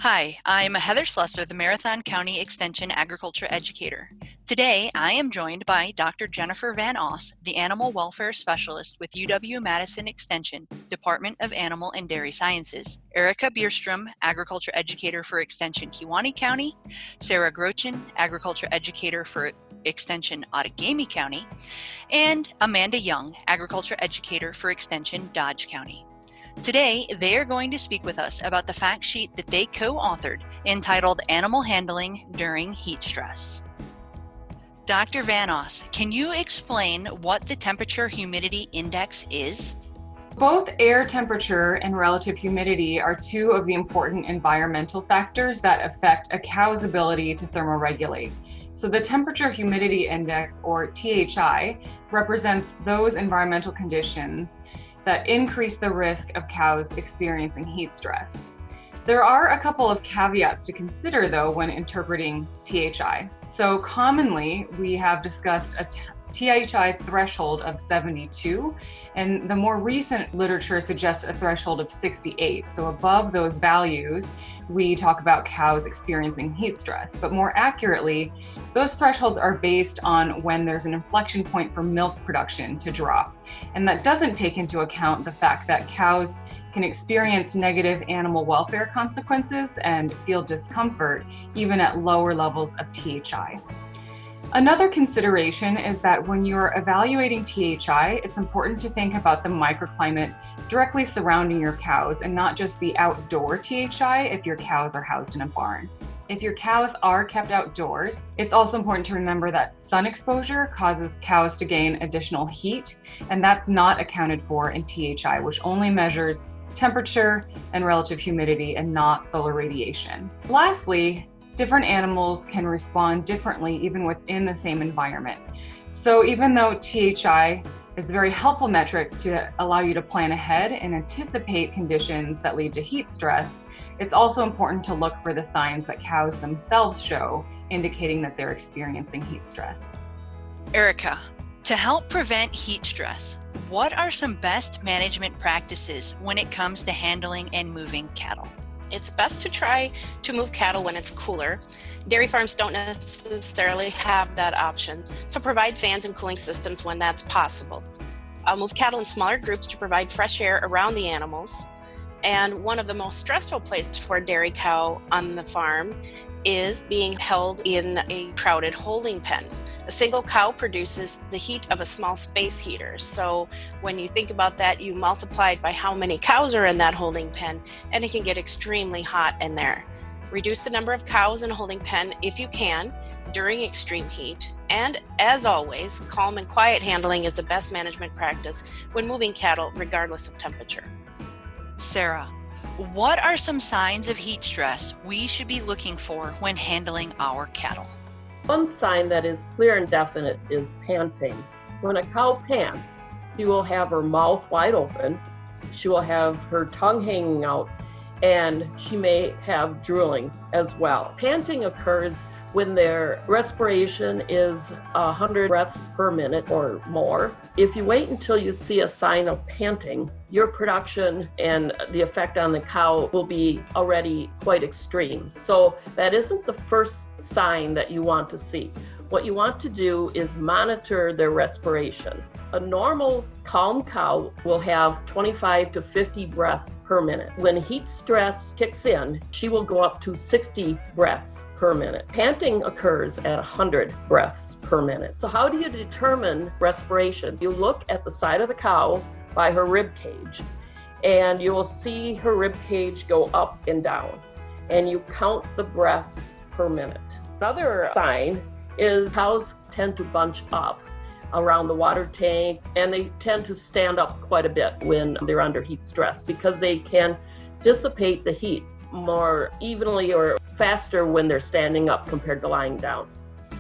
Hi, I'm Heather Slusser, the Marathon County Extension Agriculture Educator. Today, I am joined by Dr. Jennifer Van Oss, the Animal Welfare Specialist with UW-Madison Extension, Department of Animal and Dairy Sciences, Erica Bierstrom, Agriculture Educator for Extension Kewaunee County, Sarah Grochin, Agriculture Educator for Extension Outagamie County, and Amanda Young, Agriculture Educator for Extension Dodge County. Today, they are going to speak with us about the fact sheet that they co-authored entitled Animal Handling During Heat Stress. Dr. Van Oss, can you explain what the temperature humidity index is? Both air temperature and relative humidity are two of the important environmental factors that affect a cow's ability to thermoregulate. So the temperature humidity index, or THI, represents those environmental conditions that increase the risk of cows experiencing heat stress. There are a couple of caveats to consider though when interpreting THI. So commonly we have discussed a THI threshold of 72, and the more recent literature suggests a threshold of 68. So above those values, we talk about cows experiencing heat stress. But more accurately, those thresholds are based on when there's an inflection point for milk production to drop. And that doesn't take into account the fact that cows can experience negative animal welfare consequences and feel discomfort even at lower levels of THI. Another consideration is that when you're evaluating THI, it's important to think about the microclimate directly surrounding your cows and not just the outdoor THI if your cows are housed in a barn. If your cows are kept outdoors, it's also important to remember that sun exposure causes cows to gain additional heat, and that's not accounted for in THI, which only measures temperature and relative humidity and not solar radiation. Lastly, different animals can respond differently even within the same environment. So even though THI is a very helpful metric to allow you to plan ahead and anticipate conditions that lead to heat stress, it's also important to look for the signs that cows themselves show, indicating that they're experiencing heat stress. Erica, to help prevent heat stress, what are some best management practices when it comes to handling and moving cattle? It's best to try to move cattle when it's cooler. Dairy farms don't necessarily have that option, so provide fans and cooling systems when that's possible. I'll move cattle in smaller groups to provide fresh air around the animals. And one of the most stressful places for a dairy cow on the farm is being held in a crowded holding pen. A single cow produces the heat of a small space heater. So when you think about that, you multiply it by how many cows are in that holding pen, and it can get extremely hot in there. Reduce the number of cows in a holding pen if you can during extreme heat. And as always, calm and quiet handling is the best management practice when moving cattle regardless of temperature. Sarah, what are some signs of heat stress we should be looking for when handling our cattle? One sign that is clear and definite is panting. When a cow pants, she will have her mouth wide open, she will have her tongue hanging out, and she may have drooling as well. Panting occurs when their respiration is 100 breaths per minute or more. If you wait until you see a sign of panting, your production and the effect on the cow will be already quite extreme. So that isn't the first sign that you want to see. What you want to do is monitor their respiration. A normal calm cow will have 25 to 50 breaths per minute. When heat stress kicks in, she will go up to 60 breaths per minute. Panting occurs at 100 breaths per minute. So how do you determine respiration? You look at the side of the cow by her rib cage, and you will see her rib cage go up and down, and you count the breaths per minute. Another sign is cows tend to bunch up around the water tank, and they tend to stand up quite a bit when they're under heat stress because they can dissipate the heat more evenly or faster when they're standing up compared to lying down.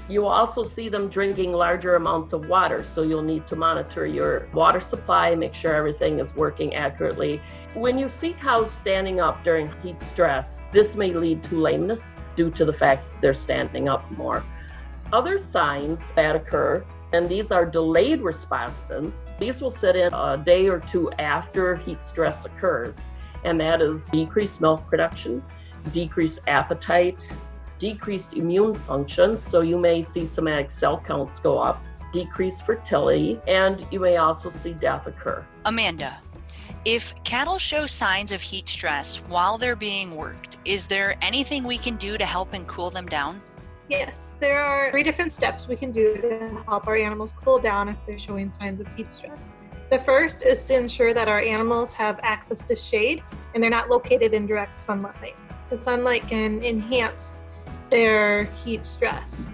You will also see them drinking larger amounts of water, so you'll need to monitor your water supply, make sure everything is working accurately. When you see cows standing up during heat stress, this may lead to lameness due to the fact they're standing up more. Other signs that occur, and these are delayed responses, these will set in a day or two after heat stress occurs, and that is decreased milk production, decreased appetite, decreased immune function, so you may see somatic cell counts go up, decreased fertility, and you may also see death occur. Amanda, if cattle show signs of heat stress while they're being worked, is there anything we can do to help and cool them down? Yes, there are 3 different steps we can do to help our animals cool down if they're showing signs of heat stress. The first is to ensure that our animals have access to shade and they're not located in direct sunlight. The sunlight can enhance their heat stress.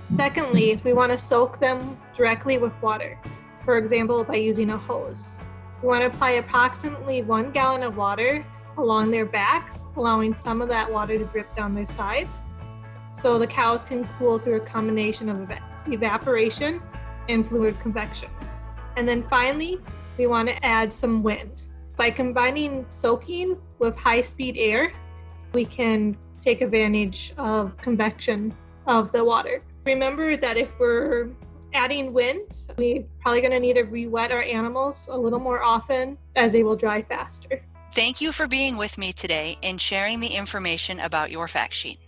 Secondly, we want to soak them directly with water, for example, by using a hose. We want to apply approximately 1 gallon of water along their backs, allowing some of that water to drip down their sides, so the cows can cool through a combination of evaporation and fluid convection. And then finally, we want to add some wind. By combining soaking with high-speed air, we can take advantage of convection of the water. Remember that if we're adding wind, we're probably going to need to re-wet our animals a little more often as they will dry faster. Thank you for being with me today and sharing the information about your fact sheet.